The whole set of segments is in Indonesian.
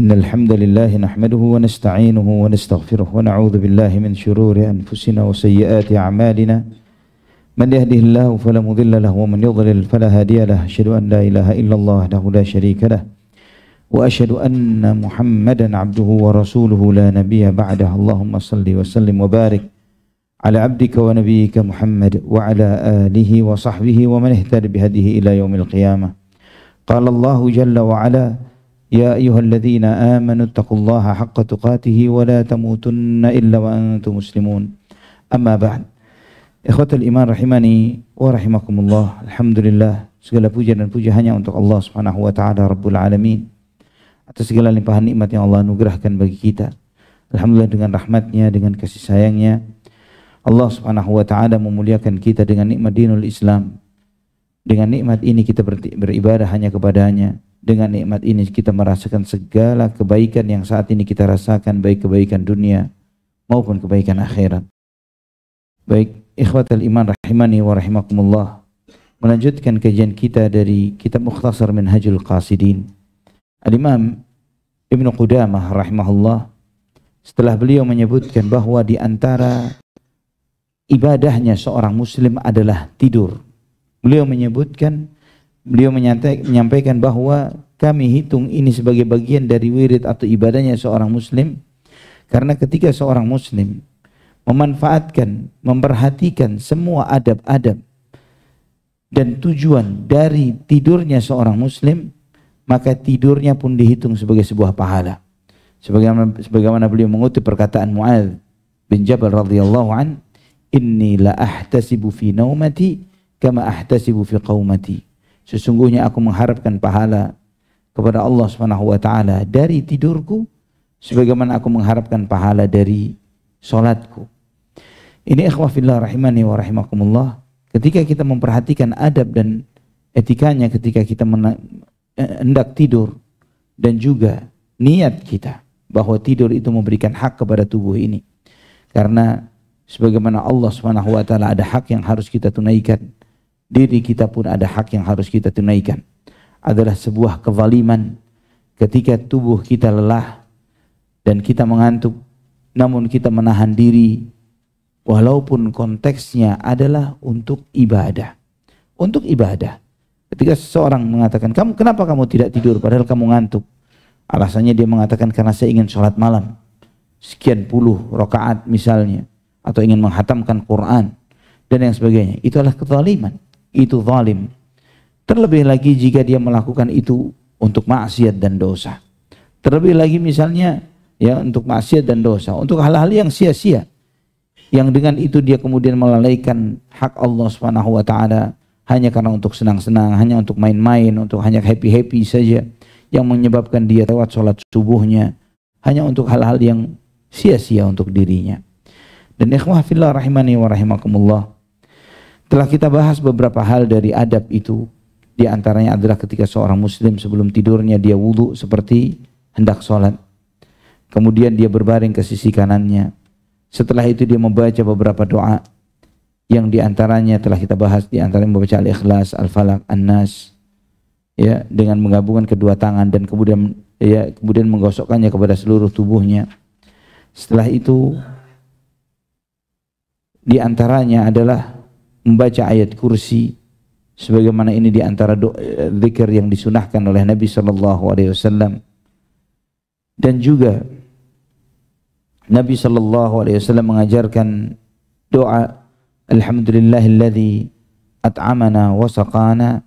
إن الحمد لله نحمده ونستعينه ونستغفره ونعوذ بالله من شرور أنفسنا وسيئات أعمالنا من يهده الله فلا مضل له ومن يضلل فلا هادي له أشهد أن لا إله إلا الله وحده لا شريك له وأشهد أن محمدا عبده ورسوله لا نبي بعده اللهم صل وسلم وبارك على عبدك ونبيك محمد وعلى آله وصحبه ومن اهتدى بهديه إلى يوم القيامة. قال الله جل وعلا: يا أيها الذين آمنوا اتقوا الله حق تقاته ولا تموتن إلا وأنتم مسلمون. أما بعد. Ikhwatul iman rahimani wa rahimakumullah. Alhamdulillah, segala puja dan puja hanya untuk Allah Subhanahu wa taala Rabbul alamin. Atas segala limpahan nikmat yang Allah anugerahkan bagi kita. Alhamdulillah, dengan rahmatnya, dengan kasih sayangnya, Allah Subhanahu wa taala memuliakan kita dengan nikmat dinul Islam. Dengan nikmat ini kita beribadah hanya kepadanya. Dengan nikmat ini kita merasakan segala kebaikan yang saat ini kita rasakan, baik kebaikan dunia maupun kebaikan akhirat. Baik, ikhwatal iman rahimani wa rahimakumullah, melanjutkan kajian kita dari kitab Mukhtasar Minhajul Qasidin. Al-Imam Ibnu Qudamah rahimahullah, setelah beliau menyebutkan bahwa di antara ibadahnya seorang muslim adalah tidur, beliau menyampaikan bahwa kami hitung ini sebagai bagian dari wirid atau ibadahnya seorang muslim, karena ketika seorang muslim memanfaatkan, memperhatikan semua adab-adab dan tujuan dari tidurnya seorang muslim, maka tidurnya pun dihitung sebagai sebuah pahala. Sebagaimana beliau mengutip perkataan Mu'adz bin Jabal radhiyallahu an, inni la ahtasibu fi naumati kama ahtasibu fi qaumati. Sesungguhnya aku mengharapkan pahala kepada Allah Subhanahu wa taala dari tidurku sebagaimana aku mengharapkan pahala dari salatku. Ini ikhwah fillah rahimani wa rahimakumullah, ketika kita memperhatikan adab dan etikanya ketika kita hendak tidur, dan juga niat kita bahwa tidur itu memberikan hak kepada tubuh ini, karena sebagaimana Allah Subhanahu wa taala ada hak yang harus kita tunaikan, diri kita pun ada hak yang harus kita tunaikan. Adalah sebuah kezaliman ketika tubuh kita lelah dan kita mengantuk, namun kita menahan diri walaupun konteksnya adalah untuk ibadah. Untuk ibadah. Ketika seseorang mengatakan, kenapa kamu tidak tidur padahal kamu ngantuk? Alasannya dia mengatakan, karena saya ingin sholat malam sekian puluh rakaat misalnya, atau ingin menghatamkan Quran dan yang sebagainya. Itu adalah kezaliman. Itu zalim. Terlebih lagi jika dia melakukan itu untuk maksiat dan dosa. Terlebih lagi misalnya ya untuk maksiat dan dosa, untuk hal-hal yang sia-sia, yang dengan itu dia kemudian melalaikan hak Allah Subhanahu wa taala hanya karena untuk senang-senang, hanya untuk main-main, untuk hanya happy-happy saja, yang menyebabkan dia lewat sholat subuhnya hanya untuk hal-hal yang sia-sia untuk dirinya. Dan ikhwah fillah rahimani wa rahimakumullah, telah kita bahas beberapa hal dari adab itu. Di antaranya adalah ketika seorang muslim sebelum tidurnya dia wudu seperti hendak sholat, kemudian dia berbaring ke sisi kanannya. Setelah itu dia membaca beberapa doa yang diantaranya telah kita bahas, diantaranya membaca Al-Ikhlas, Al-Falaq, An-Nas, ya, dengan menggabungkan kedua tangan dan kemudian menggosokkannya kepada seluruh tubuhnya. Setelah itu diantaranya adalah membaca ayat kursi, sebagaimana ini diantara zikir yang disunahkan oleh Nabi SAW. Dan juga Nabi SAW mengajarkan doa Alhamdulillahilladzi at'amana wa saqana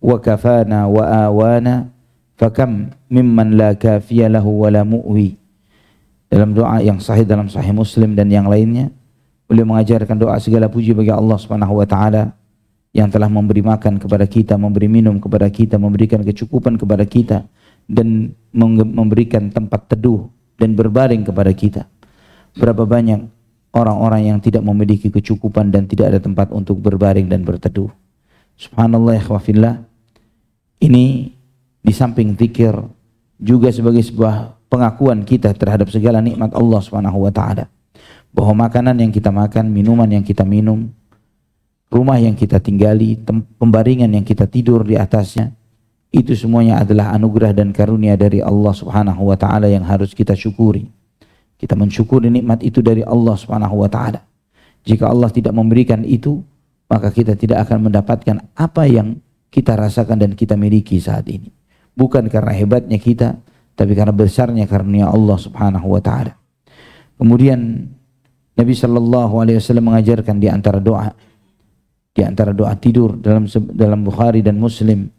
wa kafana wa awana fakam mimman la kafiya lahu wa la mu'wi. Dalam doa yang sahih dalam Sahih Muslim dan yang lainnya, beliau mengajarkan doa segala puji bagi Allah Subhanahu wa taala yang telah memberi makan kepada kita, memberi minum kepada kita, memberikan kecukupan kepada kita, dan memberikan tempat teduh dan berbaring kepada kita. Berapa banyak orang-orang yang tidak memiliki kecukupan dan tidak ada tempat untuk berbaring dan berteduh. Subhanallah ikhwah fillah, ini di samping zikir juga sebagai sebuah pengakuan kita terhadap segala nikmat Allah Subhanahu wa taala, bahwa makanan yang kita makan, minuman yang kita minum, rumah yang kita tinggali, pembaringan yang kita tidur di atasnya, Itu semuanya adalah anugerah dan karunia dari Allah Subhanahu wa taala yang harus kita syukuri. Kita mensyukuri nikmat itu dari Allah Subhanahu wa taala. Jika Allah tidak memberikan itu, maka kita tidak akan mendapatkan apa yang kita rasakan dan kita miliki saat ini. Bukan karena hebatnya kita, tapi karena besarnya karunia Allah Subhanahu wa taala. Kemudian Nabi sallallahu alaihi wasallam mengajarkan di antara doa tidur dalam Bukhari dan Muslim,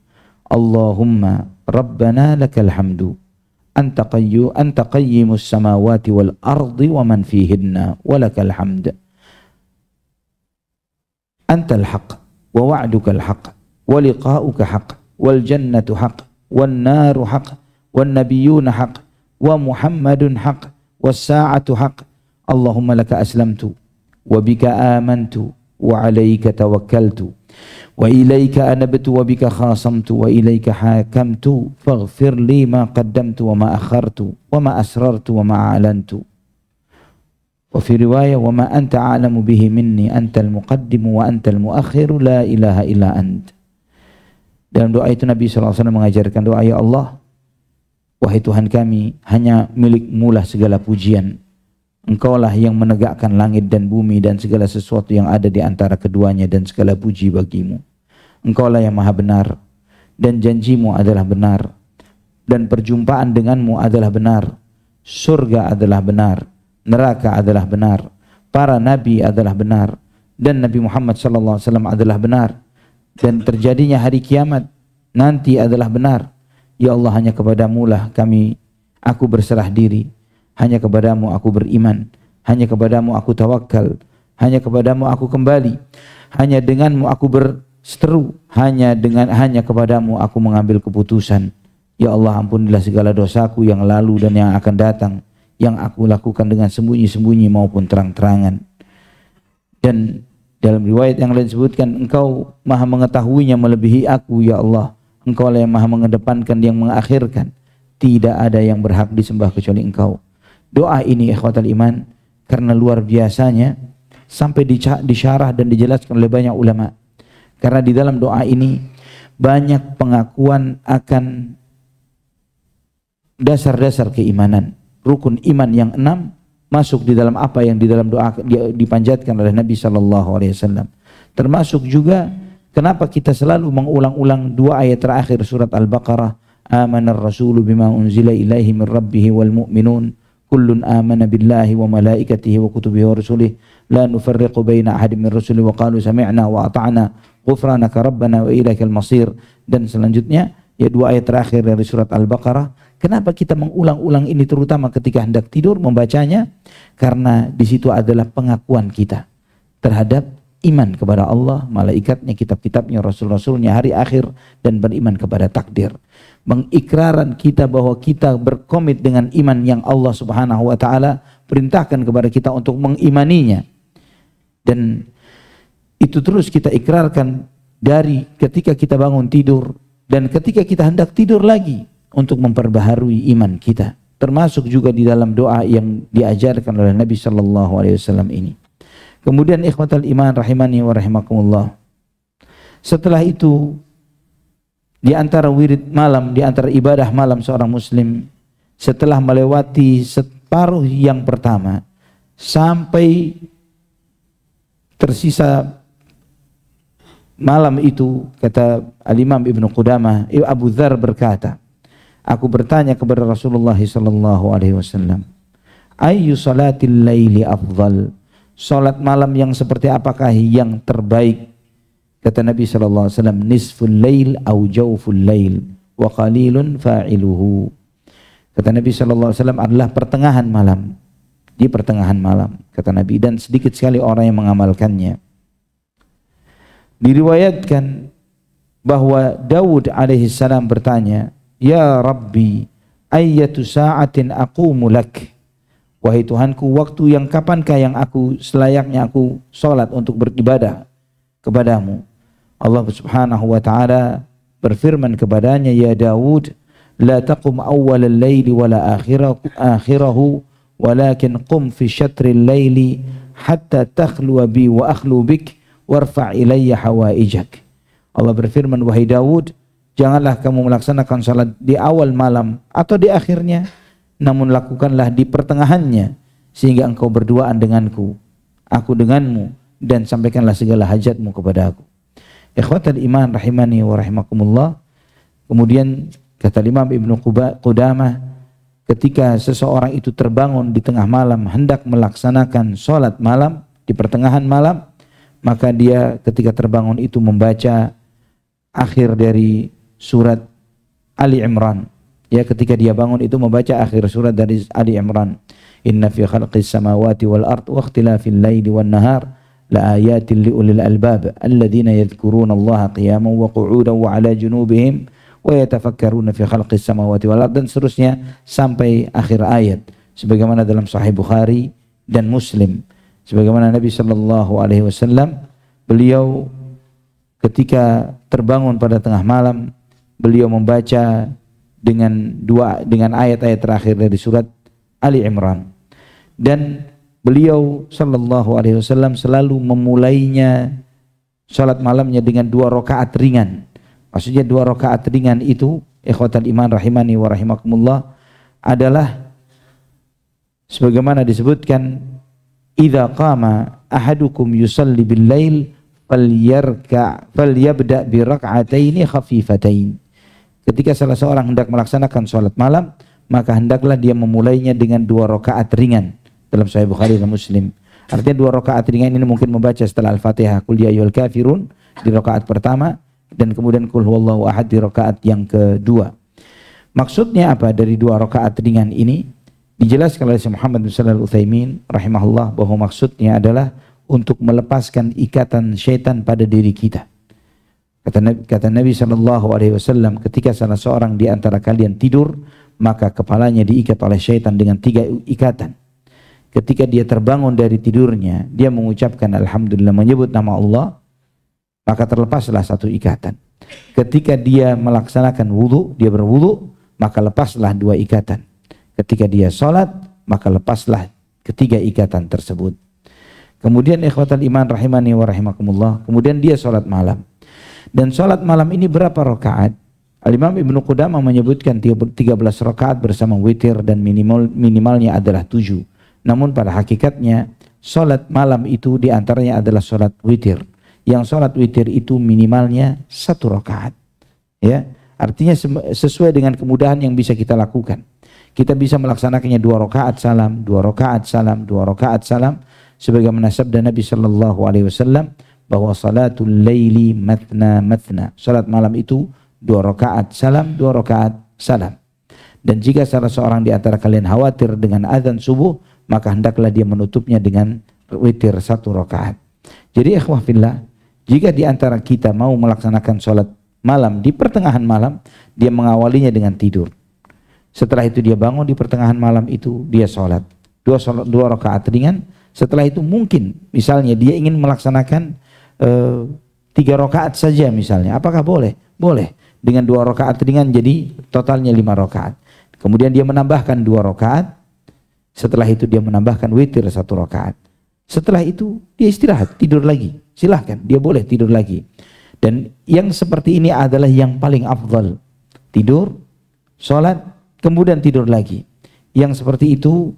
Allahumma Rabbana lakal hamdu anta qayyimus samawati wal ardi wa man fihinna wa lakal hamd antal haqq wa wa'dukal haqq wa liqa'uka haqq wal jannatu haqq wan naru haqq wan nabiyyuna haqq wa muhammadun haqq was sa'atu haqq Allahumma laka aslamtu wa bika amantu wa alayka tawakkaltu wa ilayka anabtu wa bika khasamtu wa ilayka hakamtu faghfir li ma qaddamtu wa ma akhartu wa ma asrartu wa ma a'lantu wa fi riwayah wa ma anta a'lamu bihi minni antal muqaddimu wa antal muakhiru la ilaha illa ant. Dalam doa itu Nabi SAW mengajarkan doa, ya Allah, wahai Tuhan kami, hanya milik-Mu lah segala pujian. Engkaulah yang menegakkan langit dan bumi dan segala sesuatu yang ada di antara keduanya, dan segala puji bagimu. Engkaulah yang maha benar, dan janjimu adalah benar, dan perjumpaan denganmu adalah benar. Surga adalah benar, neraka adalah benar, para nabi adalah benar, dan Nabi Muhammad SAW adalah benar, dan terjadinya hari kiamat nanti adalah benar. Ya Allah, hanya kepadamu lah aku berserah diri. Hanya kepadamu aku beriman, hanya kepadamu aku tawakal, hanya kepadamu aku kembali, hanya denganmu aku berseteru, hanya kepadamu aku mengambil keputusan. Ya Allah, ampunilah segala dosaku yang lalu dan yang akan datang, yang aku lakukan dengan sembunyi-sembunyi maupun terang-terangan. Dan dalam riwayat yang lain disebutkan, Engkau maha mengetahuinya melebihi aku, ya Allah. Engkau lah yang maha mengedepankan, yang mengakhirkan. Tidak ada yang berhak disembah kecuali Engkau. Doa ini ikhwatal iman, karena luar biasanya sampai disyarah dan dijelaskan oleh banyak ulama. Karena di dalam doa ini banyak pengakuan akan dasar-dasar keimanan, rukun iman yang 6 masuk di dalam apa yang di dalam doa dipanjatkan oleh Nabi SAW. Termasuk juga kenapa kita selalu mengulang-ulang 2 ayat terakhir surat Al-Baqarah, amanar rasulu bima unzila ilaihi min rabbih wal mu'minun kullun amana billahi wa malaikatihi wa kutubihi wa rusulihi la nufarriqu baina ahadin min rusuli wa qalu sami'na wa ata'na ghufranaka rabbana wa ilaikal masir. Dan selanjutnya ya 2 ayat terakhir dari surat Al-Baqarah. Kenapa kita mengulang-ulang ini terutama ketika hendak tidur membacanya? Karena di situ adalah pengakuan kita terhadap iman kepada Allah, malaikatnya, kitab-kitabnya, rasul-rasulnya, hari akhir, dan beriman kepada takdir. Mengikraran kita bahwa kita berkomit dengan iman yang Allah Subhanahu wa taala perintahkan kepada kita untuk mengimaninya. Dan itu terus kita ikrarkan dari ketika kita bangun tidur dan ketika kita hendak tidur lagi untuk memperbaharui iman kita. Termasuk juga di dalam doa yang diajarkan oleh Nabi sallallahu alaihi wasallam ini. Kemudian ikhwatal iman rahimani wa rahimakumullah. Setelah itu di antara wirid malam, di antara ibadah malam seorang muslim, setelah melewati separuh yang pertama sampai tersisa malam itu, kata Al-Imam Ibnu Qudamah, Abu Dzar berkata, aku bertanya kepada Rasulullah sallallahu alaihi wasallam, ayyu salatil laili afdal? Salat malam yang seperti apakah yang terbaik? Kata Nabi sallallahu alaihi wasallam, nisful lail au jawful lail wa qalilun fa'iluhu. Kata Nabi sallallahu alaihi wasallam adalah pertengahan malam. Di pertengahan malam, kata Nabi, dan sedikit sekali orang yang mengamalkannya. Diriwayatkan bahwa Daud alaihi salam bertanya, ya Rabbi, ayyatu sa'atin aqumu lak? Wahai Tuhanku, waktu yang kapankah yang aku selayaknya aku salat untuk beribadah kepadamu? Allah Subhanahu wa taala berfirman kepadanya, ya Daud, la taqum awwal al-laili wala akhirahu walakin qum fi syatril laili hatta takhluwa bi wa akhlu bik warfa' ilayya hawaijak. Allah berfirman, wahai Daud, Janganlah kamu melaksanakan salat di awal malam atau di akhirnya, namun lakukanlah di pertengahannya, sehingga engkau berduaan denganku, aku denganmu, dan sampaikanlah segala hajatmu kepada aku. Ikhwatal iman rahimani wa rahimakumullah. Kemudian kata Imam Ibnu Qudamah, ketika seseorang itu terbangun di tengah malam hendak melaksanakan salat malam di pertengahan malam, maka dia ketika terbangun itu membaca akhir dari surat Ali Imran. Ya, ketika dia bangun itu membaca akhir surat dari Ali Imran. Inna fi khalqis samawati wal ard wa ikhtilafil laili wan nahar la ayatin li ulil albab alladzina yadhkuruna Allaha qiyaman wa qu'udan wa 'ala junubihim wa yatafakkaruna fi khalqis samawati wal ard, dan seterusnya sampai akhir ayat, sebagaimana dalam Sahih Bukhari dan Muslim, sebagaimana Nabi sallallahu alaihi wasallam beliau ketika terbangun pada tengah malam, beliau membaca dengan ayat-ayat terakhir dari surat Ali Imran, dan beliau sallallahu alaihi wasallam selalu memulainya salat malamnya dengan 2 rakaat ringan. Maksudnya 2 rakaat ringan itu, ikhwatal iman rahimani wa rahimakumullah, adalah sebagaimana disebutkan, idza qama ahadukum yusalli bil lail falyabda bi rak'ataini khafifatain. Ketika salah seorang hendak melaksanakan salat malam, maka hendaklah dia memulainya dengan 2 rakaat ringan, dalam Sahih Bukhari dan Muslim. Artinya 2 rakaat ringan ini mungkin membaca setelah Al-Fatihah qul ya ayyuhal kafirun di rakaat pertama, dan kemudian qul huwallahu ahad di rakaat yang kedua. Maksudnya apa dari 2 rakaat ringan ini? Dijelaskan oleh Syekh Muhammad bin Shalih Al-Utsaimin rahimahullah bahwa maksudnya adalah untuk melepaskan ikatan syaitan pada diri kita. Kata Nabi sallallahu alaihi wasallam, ketika salah seorang di antara kalian tidur, maka kepalanya diikat oleh syaitan dengan 3 ikatan. Ketika dia terbangun dari tidurnya, dia mengucapkan alhamdulillah, menyebut nama Allah, maka terlepaslah 1 ikatan. Ketika dia melaksanakan wudu, dia berwudu, maka lepaslah 2 ikatan. Ketika dia salat, maka lepaslah ketiga ikatan tersebut. Kemudian ikhwatal iman rahimani wa rahimakumullah, kemudian dia salat malam. Dan salat malam ini berapa rakaat? Al-Imam Ibnu Qudamah menyebutkan 13 rakaat bersama witir, dan minimalnya adalah 7. Namun pada hakikatnya salat malam itu diantaranya adalah salat witir. Yang salat witir itu minimalnya 1 rakaat. Ya, artinya sesuai dengan kemudahan yang bisa kita lakukan. Kita bisa melaksanakannya 2 rakaat salam, 2 rakaat salam, 2 rakaat salam, sebagaimana sabda Nabi sallallahu alaihi wasallam bahwa salatul laili matna matna. Salat malam itu 2 rakaat salam, 2 rakaat salam. Dan jika salah seorang di antara kalian khawatir dengan azan subuh, maka hendaklah dia menutupnya dengan witir 1 rakaat. Jadi ikhwah fillah, jika di antara kita mau melaksanakan salat malam di pertengahan malam, dia mengawalinya dengan tidur. Setelah itu dia bangun di pertengahan malam itu, dia salat 2 rakaat ringan. Setelah itu mungkin misalnya dia ingin melaksanakan 3 rakaat saja misalnya, apakah boleh? Boleh. Dengan 2 rakaat ringan jadi totalnya 5 rakaat. Kemudian dia menambahkan 2 rakaat. Setelah itu dia menambahkan witir 1 rakaat. Setelah itu dia istirahat, tidur lagi. Silahkan, dia boleh tidur lagi. Dan yang seperti ini adalah yang paling afdal. Tidur, sholat, kemudian tidur lagi. Yang seperti itu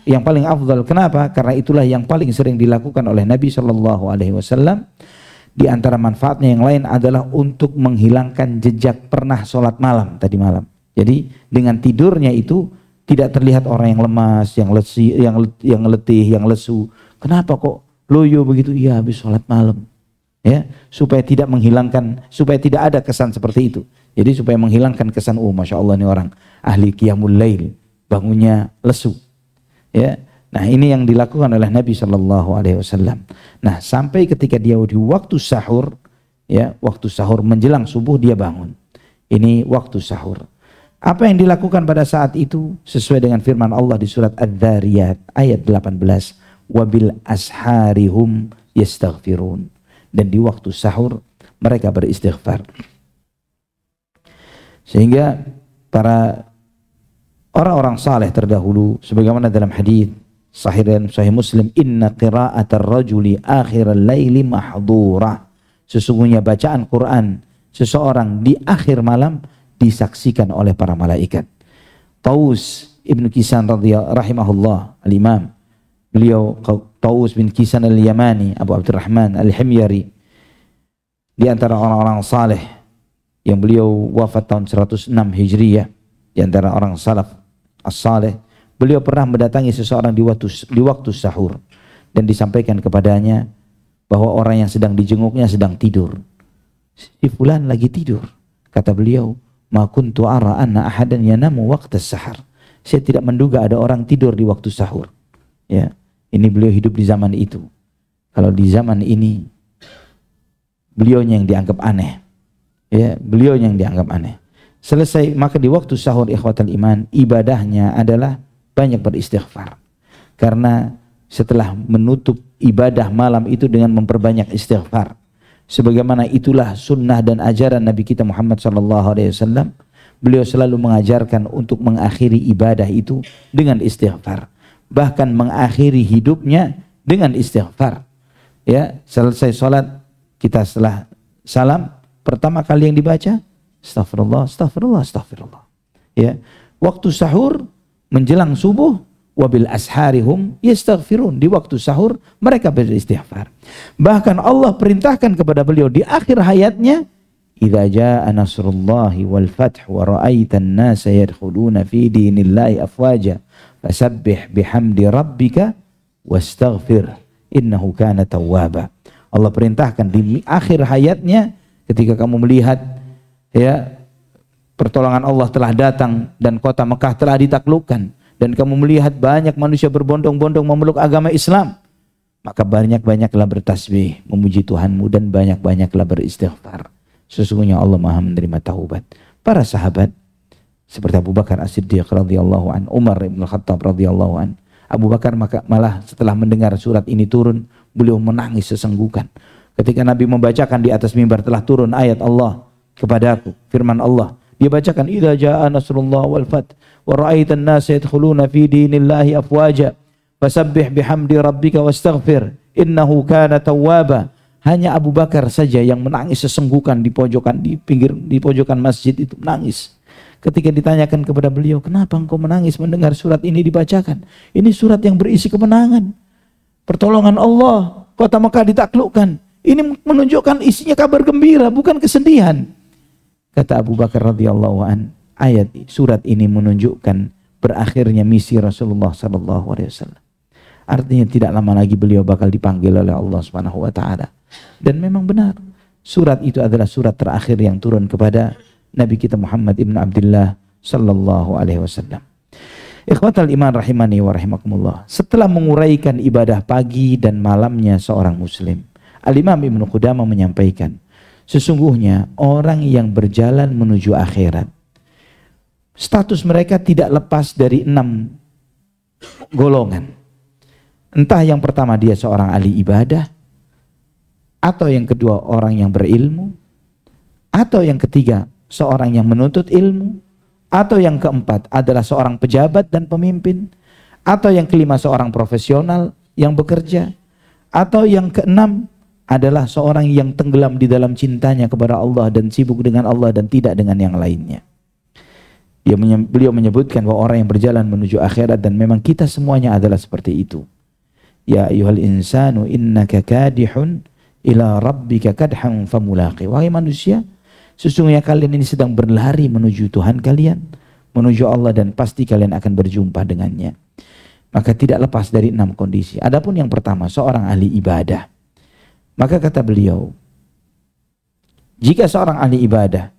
yang paling afdal. Kenapa? Karena itulah yang paling sering dilakukan oleh Nabi sallallahu alaihi wasallam. Di antara manfaatnya yang lain adalah untuk menghilangkan jejak pernah sholat malam tadi malam. Jadi dengan tidurnya itu tidak terlihat orang yang lemas, yang letih, yang lesu. Kenapa kok loyo begitu? Iya, habis sholat malam. Ya, supaya tidak ada kesan seperti itu. Jadi supaya menghilangkan kesan, oh masya Allah ini orang ahli qiyamul lail, bangunnya lesu. Ya, nah ini yang dilakukan oleh Nabi Shallallahu Alaihi Wasallam. Nah sampai ketika dia di waktu sahur, ya waktu sahur menjelang subuh dia bangun. Ini waktu sahur. Apa yang dilakukan pada saat itu sesuai dengan firman Allah di surat Adz-Dzariyat ayat 18, wabil asharihum yastaghfirun. Dan di waktu sahur mereka beristighfar. Sehingga para orang-orang saleh terdahulu sebagaimana dalam hadis sahih dan sahih Muslim, inna qira'atar rajuli akhiral laili mahdhurah. Sesungguhnya bacaan Quran seseorang di akhir malam disaksikan oleh para malaikat. Taus ibnu Kisan rahimahullah, al-imam, beliau Taus bin Kisan al-Yamani, Abu Abdurrahman al-Himyari, di antara orang-orang saleh yang beliau wafat tahun 106 Hijriyah, di antara orang salaf as-saleh, beliau pernah mendatangi seseorang di waktu sahur dan disampaikan kepadanya bahwa orang yang sedang dijenguknya sedang tidur. Si fulan lagi tidur. Kata beliau, "Ma kuntu ara anna ahadan yanamu waqta sahar." Saya tidak menduga ada orang tidur di waktu sahur. Ya, ini beliau hidup di zaman itu. Kalau di zaman ini beliaunya yang dianggap aneh. Ya, beliau yang dianggap aneh. Selesai, maka di waktu sahur ikhwatal iman, ibadahnya adalah banyak beristighfar. Karena setelah menutup ibadah malam itu dengan memperbanyak istighfar, sebagaimana itulah sunnah dan ajaran Nabi kita Muhammad SAW, beliau selalu mengajarkan untuk mengakhiri ibadah itu dengan istighfar, bahkan mengakhiri hidupnya dengan istighfar. Ya, selesai sholat, kita setelah salam, pertama kali yang dibaca, astagfirullah, astagfirullah, astagfirullah. Ya, waktu sahur menjelang subuh, wabil asharihum yastaghfirun, di waktu sahur mereka beristighfar. Bahkan Allah perintahkan kepada beliau di akhir hayatnya, idza jaa nasrullahi wal fath wa ra'aitan nasa yadkhuluna fi dinillahi afwaja fasabbih bihamdi rabbika wastaghfir innahu kana tawwaba. Allah perintahkan di akhir hayatnya, ketika kamu melihat ya pertolongan Allah telah datang dan kota Mekah telah ditaklukkan, dan kamu melihat banyak manusia berbondong-bondong memeluk agama Islam, maka banyak-banyaklah bertasbih, memuji Tuhanmu, dan banyak-banyaklah beristighfar. Sesungguhnya Allah Maha menerima taubat. Para sahabat seperti Abu Bakar As-Siddiq radhiyallahu an, Umar bin Khattab radhiyallahu an. Abu Bakar malah setelah mendengar surat ini turun, beliau menangis sesenggukan. Ketika Nabi membacakan di atas mimbar, telah turun ayat Allah kepadaku, firman Allah, dia bacakan, idza jaa nasrullah wal fath wa ra'aitan nasa yadkhuluna fi dinillahi afwaja fasabbih bihamdi rabbika wastaghfir innahu kana tawwaba. Hanya Abu Bakar saja yang menangis sesenggukan di pojokan masjid itu, menangis. Ketika ditanyakan kepada beliau, kenapa engkau menangis mendengar surat ini dibacakan? Ini surat yang berisi kemenangan, pertolongan Allah, kota Mekah ditaklukkan. Ini menunjukkan isinya kabar gembira, bukan kesedihan. Kata Abu Bakar radhiyallahu an, surat ini menunjukkan berakhirnya misi Rasulullah SAW. Artinya tidak lama lagi beliau bakal dipanggil oleh Allah Subhanahu wa taala. Dan memang benar, surat itu adalah surat terakhir yang turun kepada Nabi kita Muhammad ibn Abdullah sallallahu alaihi wasallam. Ikhwatal iman rahimani wa rahimakumullah. Setelah menguraikan ibadah pagi dan malamnya seorang muslim, Al-Imam Ibnu Qudamah menyampaikan, sesungguhnya orang yang berjalan menuju akhirat, status mereka tidak lepas dari 6 golongan. Entah yang pertama dia seorang ahli ibadah, atau yang kedua orang yang berilmu, atau yang ketiga seorang yang menuntut ilmu, atau yang keempat adalah seorang pejabat dan pemimpin, atau yang kelima seorang profesional yang bekerja, atau yang keenam adalah seorang yang tenggelam di dalam cintanya kepada Allah dan sibuk dengan Allah dan tidak dengan yang lainnya. Beliau menyebutkan bahwa orang yang berjalan menuju akhirat, dan memang kita semuanya adalah seperti itu. Ya ayyuhal insanu innaka kadihun ila rabbika kadhan famulaqi. Wahai manusia, sesungguhnya kalian ini sedang berlari menuju Tuhan kalian, menuju Allah, dan pasti kalian akan berjumpa dengannya. Maka tidak lepas dari 6 kondisi. Adapun yang pertama, seorang ahli ibadah. Maka kata beliau, jika seorang ahli ibadah,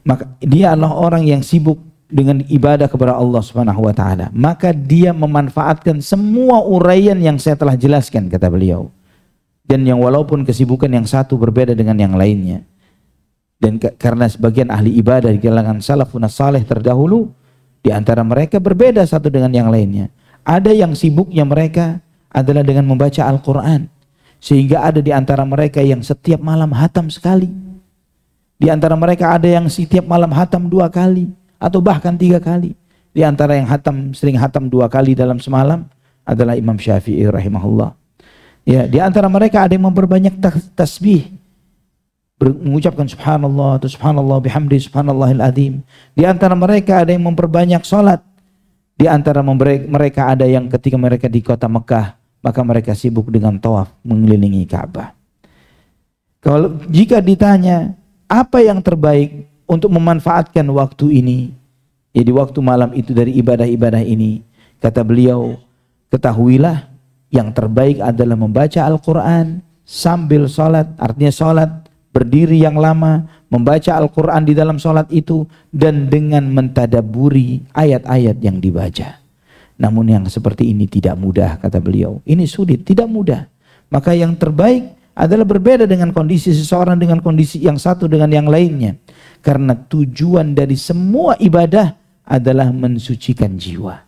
maka dia adalah orang yang sibuk dengan ibadah kepada Allah Subhanahu wa taala, maka dia memanfaatkan semua uraian yang saya telah jelaskan, kata beliau. Dan yang walaupun kesibukan yang satu berbeda dengan yang lainnya. Dan karena sebagian ahli ibadah di kalangan salafun saleh terdahulu, di antara mereka berbeda satu dengan yang lainnya. Ada yang sibuknya mereka adalah dengan membaca Al-Quran, sehingga ada di antara mereka yang setiap malam hatam sekali. Di antara mereka ada yang setiap malam hatam 2 kali atau bahkan 3 kali. Di antara yang sering hatam 2 kali dalam semalam adalah Imam Syafi'i rahimahullah. Ya, di antara mereka ada yang memperbanyak tasbih, mengucapkan subhanallah atau subhanallah bihamdi subhanallahil azim. Di antara mereka ada yang memperbanyak salat. Di antara mereka ada yang ketika mereka di kota Mekah, maka mereka sibuk dengan tawaf mengelilingi Ka'bah. Kalau jika ditanya apa yang terbaik untuk memanfaatkan waktu ini, ya di waktu malam itu dari ibadah-ibadah ini, kata beliau, ketahuilah yang terbaik adalah membaca Al-Quran sambil sholat, artinya sholat berdiri yang lama, membaca Al-Quran di dalam sholat itu, dan dengan mentadaburi ayat-ayat yang dibaca. Namun yang seperti ini tidak mudah, kata beliau. Ini sulit, tidak mudah. Maka yang terbaik adalah berbeda dengan kondisi seseorang dengan kondisi yang satu dengan yang lainnya. Karena tujuan dari semua ibadah adalah mensucikan jiwa.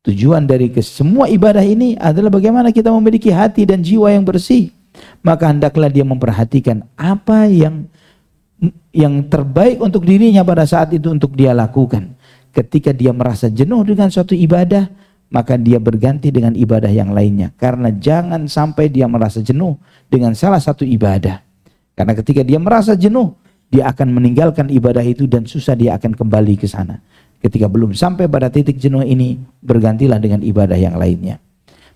Tujuan dari semua ibadah ini adalah bagaimana kita memiliki hati dan jiwa yang bersih. Maka hendaklah dia memperhatikan apa yang terbaik untuk dirinya pada saat itu untuk dia lakukan. Ketika dia merasa jenuh dengan suatu ibadah, maka dia berganti dengan ibadah yang lainnya. Karena jangan sampai dia merasa jenuh dengan salah satu ibadah. Karena ketika dia merasa jenuh, dia akan meninggalkan ibadah itu dan susah dia akan kembali ke sana. Ketika belum sampai pada titik jenuh ini, bergantilah dengan ibadah yang lainnya.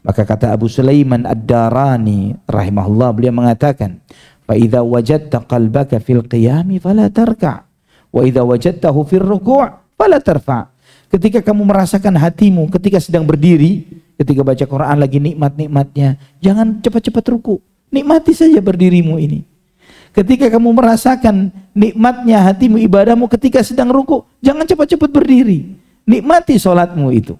Maka kata Abu Sulaiman Ad-Darani rahimahullah, beliau mengatakan, fa idza wajadta qalbaka fil qiyami fala tarka' wa idza wajadtahu fir ruku' fala tarfa'. Ketika kamu merasakan hatimu ketika sedang berdiri, ketika baca Quran lagi nikmat-nikmatnya, jangan cepat-cepat ruku. Nikmati saja berdirimu ini. Ketika kamu merasakan nikmatnya hatimu ibadahmu ketika sedang ruku, jangan cepat-cepat berdiri. Nikmati salatmu itu.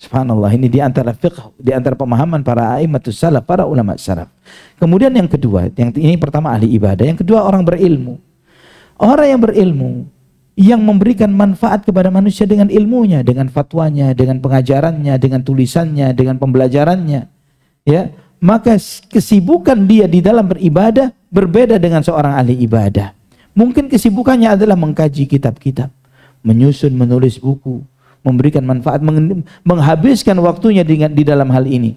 Subhanallah, ini di antara fiqh, di antara pemahaman para a'immatus salaf, para ulama salaf. Kemudian yang kedua, yang ini pertama ahli ibadah, yang kedua orang berilmu. Orang yang berilmu yang memberikan manfaat kepada manusia dengan ilmunya, dengan fatwanya, dengan pengajarannya, dengan tulisannya, dengan pembelajarannya, ya, maka kesibukan dia di dalam beribadah berbeda dengan seorang ahli ibadah. Mungkin kesibukannya adalah mengkaji kitab-kitab, menyusun, menulis buku, memberikan manfaat, menghabiskan waktunya di dalam hal ini.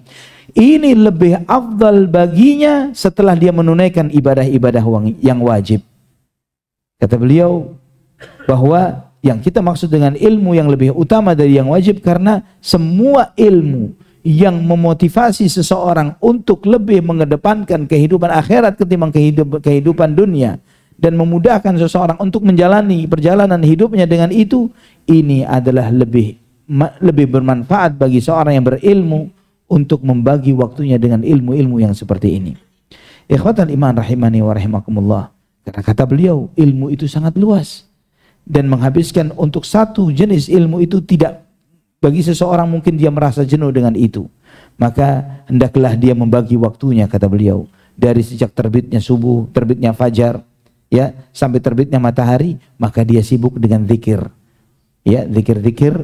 Ini lebih afdal baginya setelah dia menunaikan ibadah-ibadah yang wajib. Kata beliau bahwa yang kita maksud dengan ilmu yang lebih utama dari yang wajib, karena semua ilmu yang memotivasi seseorang untuk lebih mengedepankan kehidupan akhirat ketimbang kehidupan dunia, dan memudahkan seseorang untuk menjalani perjalanan hidupnya dengan itu, ini adalah lebih bermanfaat bagi seorang yang berilmu untuk membagi waktunya dengan ilmu-ilmu yang seperti ini. Ikhwatal iman rahimani wa rahimakumullah. Karena kata beliau, ilmu itu sangat luas, dan menghabiskan untuk satu jenis ilmu itu tidak, bagi seseorang mungkin dia merasa jenuh dengan itu, maka hendaklah dia membagi waktunya, kata beliau, dari sejak terbitnya subuh, terbitnya fajar, ya, sampai terbitnya matahari, maka dia sibuk dengan zikir, ya, zikir-zikir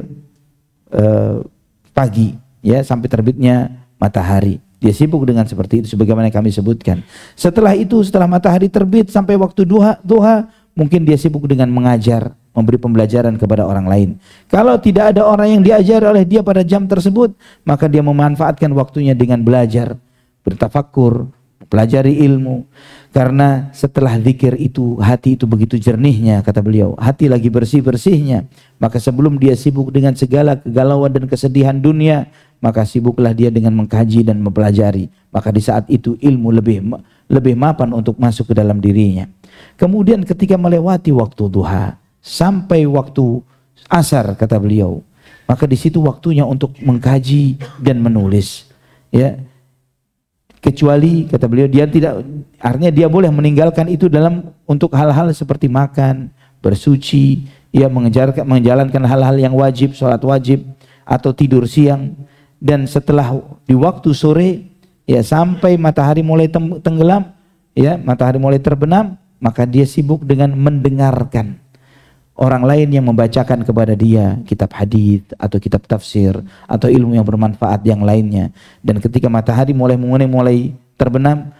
pagi, ya, sampai terbitnya matahari. Dia sibuk dengan seperti itu sebagaimana kami sebutkan. Setelah itu, setelah matahari terbit sampai waktu duha, mungkin dia sibuk dengan mengajar, memberi pembelajaran kepada orang lain. Kalau tidak ada orang yang diajar oleh dia pada jam tersebut, maka dia memanfaatkan waktunya dengan belajar, bertafakkur, pelajari ilmu. Karena setelah zikir itu, hati itu begitu jernihnya, kata beliau. Hati lagi bersih-bersihnya. Maka sebelum dia sibuk dengan segala kegalauan dan kesedihan dunia, maka sibuklah dia dengan mengkaji dan mempelajari. Maka di saat itu ilmu lebih mapan untuk masuk ke dalam dirinya. Kemudian ketika melewati waktu duha sampai waktu asar, kata beliau, maka di situ waktunya untuk mengkaji dan menulis, ya. Kecuali, kata beliau, dia tidak, artinya dia boleh meninggalkan itu dalam untuk hal-hal seperti makan, bersuci, ya, menjalankan hal-hal yang wajib, sholat wajib, atau tidur siang. Dan setelah di waktu sore, ya, sampai matahari mulai tenggelam, ya, matahari mulai terbenam, maka dia sibuk dengan mendengarkan orang lain yang membacakan kepada dia kitab hadis atau kitab tafsir atau ilmu yang bermanfaat yang lainnya. Dan ketika matahari mulai terbenam,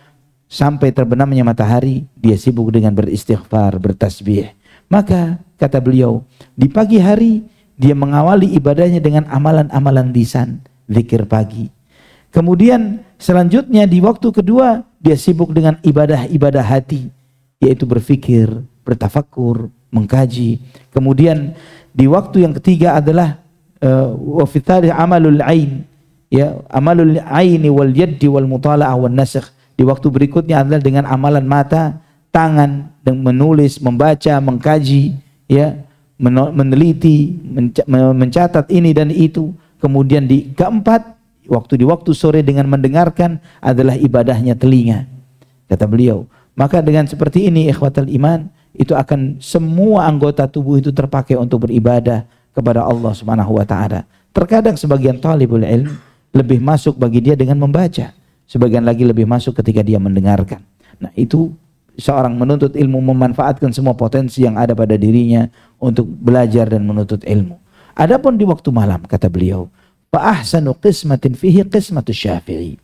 sampai terbenamnya matahari, dia sibuk dengan beristighfar, bertasbih. Maka kata beliau, di pagi hari dia mengawali ibadahnya dengan amalan-amalan lisan, zikir pagi. Kemudian selanjutnya di waktu kedua dia sibuk dengan ibadah-ibadah hati, yaitu berfikir, bertafakur, mengkaji. Kemudian di waktu yang ketiga adalah wa fi tsalits amalul ain, ya, amalul aini wal yaddi wal mutala'ah wan nasakh. Di waktu berikutnya adalah dengan amalan mata, tangan, dan menulis, membaca, mengkaji, ya, meneliti, mencatat ini dan itu. Kemudian di keempat, di waktu sore dengan mendengarkan adalah ibadahnya telinga. Kata beliau, maka dengan seperti ini ikhwatal iman, itu akan semua anggota tubuh itu terpakai untuk beribadah kepada Allah Subhanahu wa taala. Terkadang sebagian talibul ilm lebih masuk bagi dia dengan membaca, sebagian lagi lebih masuk ketika dia mendengarkan. Nah, itu seorang menuntut ilmu memanfaatkan semua potensi yang ada pada dirinya untuk belajar dan menuntut ilmu. Adapun di waktu malam, kata beliau, fa ahsanu qismatin fihi qismatus Syafi'i.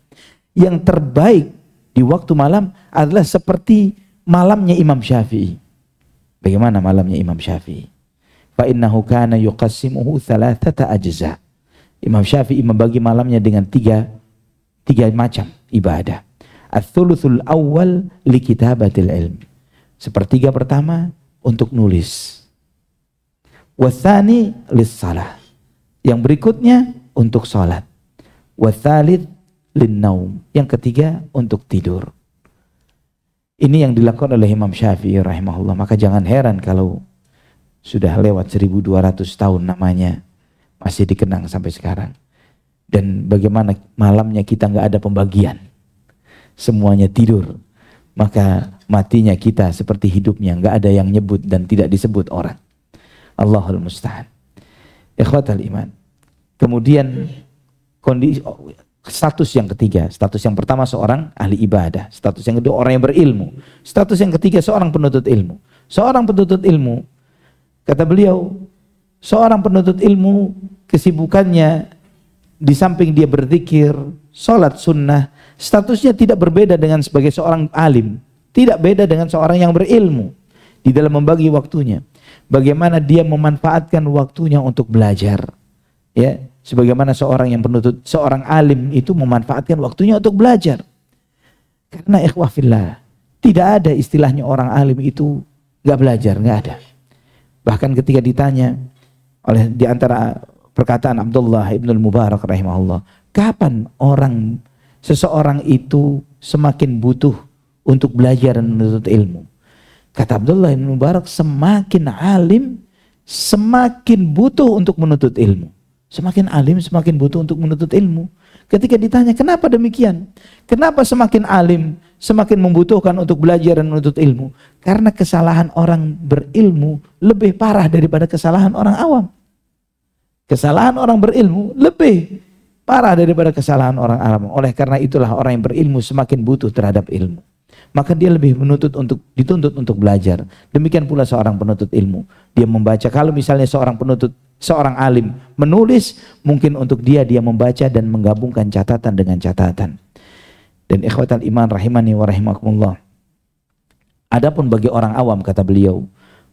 Yang terbaik di waktu malam adalah seperti malamnya Imam Syafi'i. Bagaimana malamnya Imam Syafi'i? Fa innahu kana yuqassimuhu thalathata ajza. Imam Syafi'i membagi malamnya dengan tiga macam ibadah. Ats-tsulutsul awwal li kitabatil ilm. Sepertiga pertama untuk nulis. Watsani lis-shalah. Yang berikutnya untuk salat. Watsalits lin-naum. Yang ketiga untuk tidur. Ini yang dilakukan oleh Imam Syafi'i rahimahullah. Maka jangan heran kalau sudah lewat 1200 tahun namanya masih dikenang sampai sekarang. Dan bagaimana malamnya kita nggak ada pembagian, semuanya tidur, maka matinya kita seperti hidupnya, nggak ada yang nyebut dan tidak disebut orang. Allahul musta'an. Ikhwatal iman. Kemudian kondisi status yang ketiga, status yang pertama seorang ahli ibadah, status yang kedua orang yang berilmu, status yang ketiga seorang penuntut ilmu. Seorang penuntut ilmu, kata beliau, seorang penuntut ilmu kesibukannya di samping dia berzikir, sholat sunnah, statusnya tidak berbeda dengan sebagai seorang alim, tidak beda dengan seorang yang berilmu di dalam membagi waktunya. Bagaimana dia memanfaatkan waktunya untuk belajar, ya, sebagaimana seorang yang penuntut, seorang alim itu memanfaatkan waktunya untuk belajar. Karena ikhwah fillah, tidak ada istilahnya orang alim itu nggak belajar, nggak ada. Bahkan ketika ditanya oleh di antara perkataan Abdullah ibn al-Mubarak rahimahullah, kapan seseorang itu semakin butuh untuk belajar dan menuntut ilmu? Kata Abdullah ibn Mubarak, semakin alim semakin butuh untuk menuntut ilmu. Semakin alim semakin butuh untuk menuntut ilmu. Ketika ditanya kenapa demikian? Kenapa semakin alim semakin membutuhkan untuk belajar dan menuntut ilmu? Karena kesalahan orang berilmu lebih parah daripada kesalahan orang awam. Kesalahan orang berilmu lebih parah daripada kesalahan orang awam. Oleh karena itulah orang yang berilmu semakin butuh terhadap ilmu. Maka dia lebih dituntut untuk belajar. Demikian pula seorang penuntut ilmu. Dia membaca. Kalau misalnya seorang alim menulis, mungkin untuk dia membaca dan menggabungkan catatan dengan catatan. Dan ikhwatal iman rahimani wa rahimakumullah. Adapun bagi orang awam, kata beliau,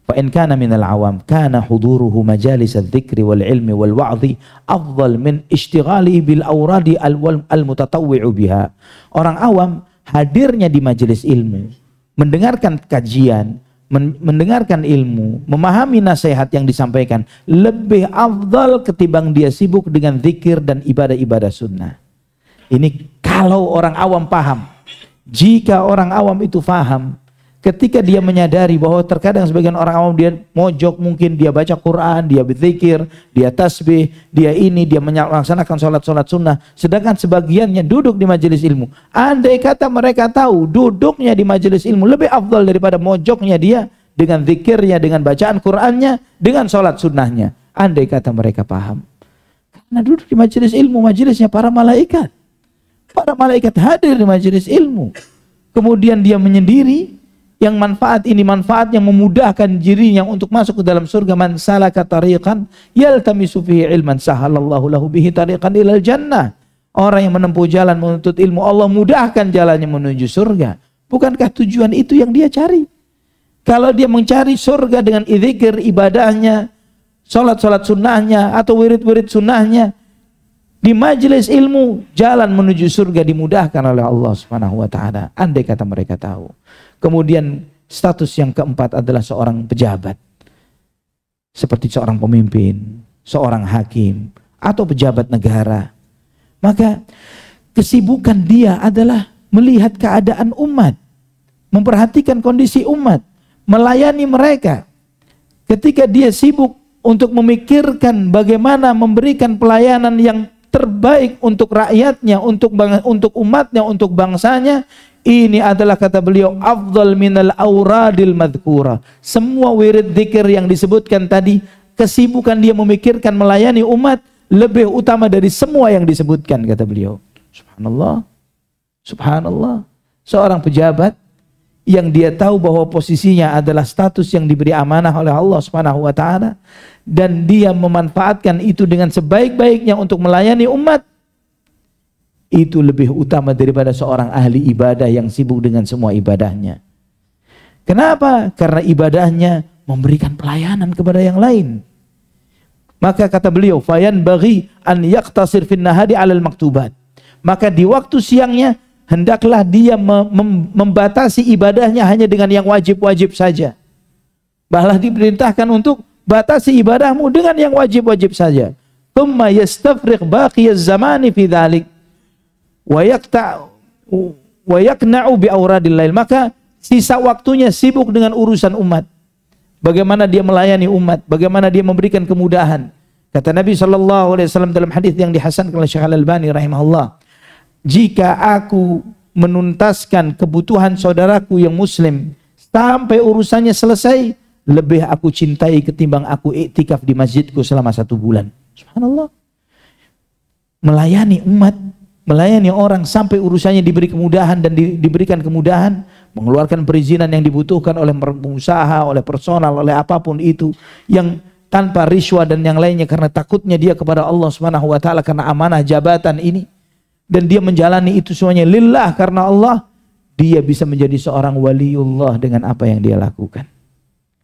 fa in kana minal awam kana huduruhu majalis adz-dzikri wal ilmi wal wa'dhi afdal min ishtighali bil awradi al mutatawwi'u biha. Orang awam hadirnya di majelis ilmu, mendengarkan kajian, mendengarkan ilmu, memahami nasihat yang disampaikan, lebih afdal ketimbang dia sibuk dengan zikir dan ibadah-ibadah sunnah. Ini kalau orang awam paham. Jika orang awam itu paham, ketika dia menyadari bahwa terkadang sebagian orang awam dia mojok, mungkin dia baca Quran, dia berzikir, dia tasbih, dia melaksanakan sholat sunnah, sedangkan sebagiannya duduk di majelis ilmu. Andai kata mereka tahu duduknya di majelis ilmu lebih afdal daripada mojoknya dia dengan zikirnya, dengan bacaan Qurannya, dengan sholat sunnahnya. Andai kata mereka paham. Karena duduk di majelis ilmu, majelisnya para malaikat. Para malaikat hadir di majelis ilmu. Kemudian dia menyendiri. Yang manfaat ini manfaat yang memudahkan dirinya untuk masuk ke dalam surga. Man salaka tariqan yaltamisu fihi ilman sahalallahu lahu bihi tariqan ilal jannah. Orang yang menempuh jalan menuntut ilmu, Allah mudahkan jalannya menuju surga. Bukankah tujuan itu yang dia cari? Kalau dia mencari surga dengan zikir, ibadahnya, sholat sunnahnya atau wirid sunnahnya, di majelis ilmu jalan menuju surga dimudahkan oleh Allah Subhanahu wa taala. Andai kata mereka tahu. Kemudian Status yang keempat adalah seorang pejabat. Seperti seorang pemimpin, seorang hakim, atau pejabat negara. Maka kesibukan dia adalah melihat keadaan umat, memperhatikan kondisi umat, melayani mereka. Ketika dia sibuk untuk memikirkan bagaimana memberikan pelayanan yang terbaik untuk rakyatnya, untuk umatnya, untuk bangsanya, ini adalah, kata beliau, afdal minal auradil madhkura. Semua wirid dzikir yang disebutkan tadi, kesibukan dia memikirkan melayani umat lebih utama dari semua yang disebutkan, kata beliau. Subhanallah, subhanallah. Seorang pejabat yang dia tahu bahwa posisinya adalah status yang diberi amanah oleh Allah Subhanahu wa taala, dan dia memanfaatkan itu dengan sebaik-baiknya untuk melayani umat, itu lebih utama daripada seorang ahli ibadah yang sibuk dengan semua ibadahnya. Kenapa? Karena ibadahnya memberikan pelayanan kepada yang lain. Maka kata beliau, fayan bagi an yaqtasir fin nahari 'alal maktubat. Maka di waktu siangnya hendaklah dia membatasi ibadahnya hanya dengan yang wajib-wajib saja. Bahlah diperintahkan untuk batasi ibadahmu dengan yang wajib-wajib saja. Tsumma yastafriq baqiyaz zamani fi dzalik wa yaqna'u bi auradil lail. Maka sisa waktunya sibuk dengan urusan umat. Bagaimana dia melayani umat, bagaimana dia memberikan kemudahan. Kata Nabi SAW dalam hadis yang dihasankan oleh Syekh Al-Albani rahimahullah, jika aku menuntaskan kebutuhan saudaraku yang muslim sampai urusannya selesai, lebih aku cintai ketimbang aku iktikaf di masjidku selama 1 bulan. Subhanallah. Melayani umat, melayani orang sampai urusannya diberi kemudahan dan diberikan kemudahan, mengeluarkan perizinan yang dibutuhkan oleh pengusaha, oleh personal, oleh apapun itu, yang tanpa riswa dan yang lainnya, karena takutnya dia kepada Allah Subhanahu wa taala karena amanah jabatan ini, dan dia menjalani itu semuanya lillah karena Allah, dia bisa menjadi seorang waliullah dengan apa yang dia lakukan.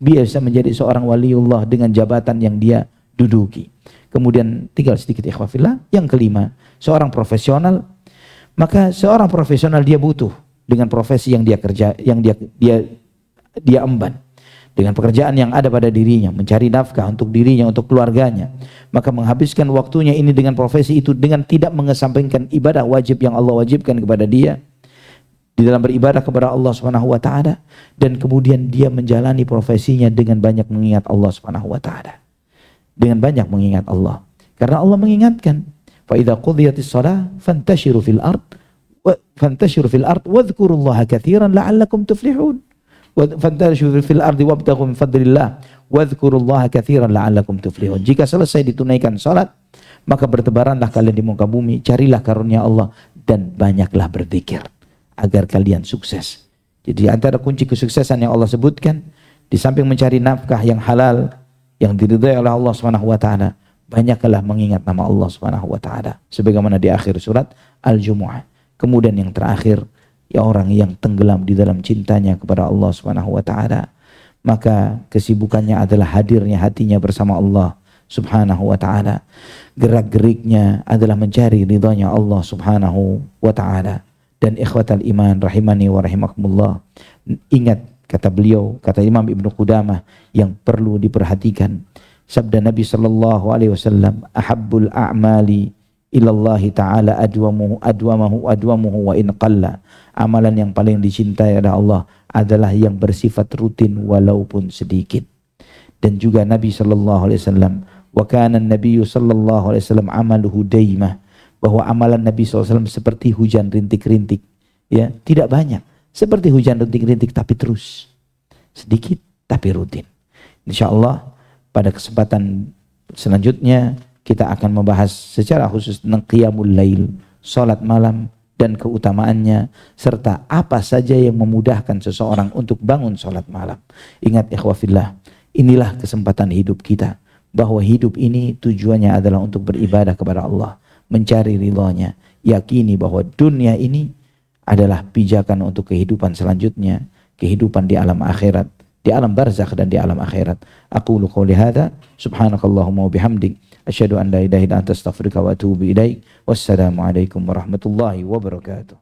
Dia bisa menjadi seorang waliullah dengan jabatan yang dia duduki. Kemudian tinggal sedikit ikhwafillah, yang kelima, seorang profesional. Maka seorang profesional dia butuh dengan profesi yang dia kerja, yang dia emban, dengan pekerjaan yang ada pada dirinya, mencari nafkah untuk dirinya, untuk keluarganya. Maka menghabiskan waktunya ini dengan profesi itu, dengan tidak mengesampingkan ibadah wajib yang Allah wajibkan kepada dia di dalam beribadah kepada Allah Subhanahu wa taala, dan kemudian dia menjalani profesinya dengan banyak mengingat Allah Subhanahu wa taala. Dengan banyak mengingat Allah. Karena Allah mengingatkan, fa idza qudiyatis shalah fantashiru fil ard wadhkurullaha katsiran la'allakum tuflihun. Fantashiru fil ardi wabtaghu min fadlillah wadhkurullaha katsiran la'allakum tuflihun. Jika selesai ditunaikan salat, maka bertebaranlah kalian di muka bumi, carilah karunia Allah dan banyaklah berzikir agar kalian sukses. Jadi antara kunci kesuksesan yang Allah sebutkan, di samping mencari nafkah yang halal yang diridhai oleh Allah Subhanahu wa taala, banyaklah mengingat nama Allah Subhanahu wa taala sebagaimana di akhir surat Al-Jumu'ah. Kemudian yang terakhir, ya orang yang tenggelam di dalam cintanya kepada Allah Subhanahu wa taala, maka kesibukannya adalah hadirnya hatinya bersama Allah Subhanahu wa taala. Gerak-geriknya adalah mencari ridhanya Allah Subhanahu wa taala. Dan ikhwatal iman rahimani wa rahimakumullah, ingat kata beliau, kata Imam Ibnu Qudamah, yang perlu diperhatikan sabda Nabi sallallahu alaihi wasallam, ahabbul a'mali ilallahi ta'ala adwamuhu wa in qalla. Amalan yang paling dicintai oleh Allah adalah yang bersifat rutin walaupun sedikit. Dan juga Nabi sallallahu alaihi wasallam, wa kana an-nabiyyu sallallahu alaihi wasallam amaluhu daimah, bahwa amalan Nabi SAW seperti hujan rintik-rintik, ya, tidak banyak, seperti hujan rintik-rintik tapi terus, sedikit tapi rutin. Insya Allah pada kesempatan selanjutnya kita akan membahas secara khusus tentang qiyamul lail, salat malam dan keutamaannya, serta apa saja yang memudahkan seseorang untuk bangun salat malam. Ingat ikhwafillah, inilah kesempatan hidup kita, bahwa hidup ini tujuannya adalah untuk beribadah kepada Allah, mencari ridhonya. Yakini bahwa dunia ini adalah pijakan untuk kehidupan selanjutnya, kehidupan di alam akhirat, di alam barzakh dan di alam akhirat. Aqulu qouli hadza subhanakallahumma wa bihamdik asyhadu an la ilaha illa anta astaghfiruka wa atubu ilaik. Wassalamu alaikum warahmatullahi wabarakatuh.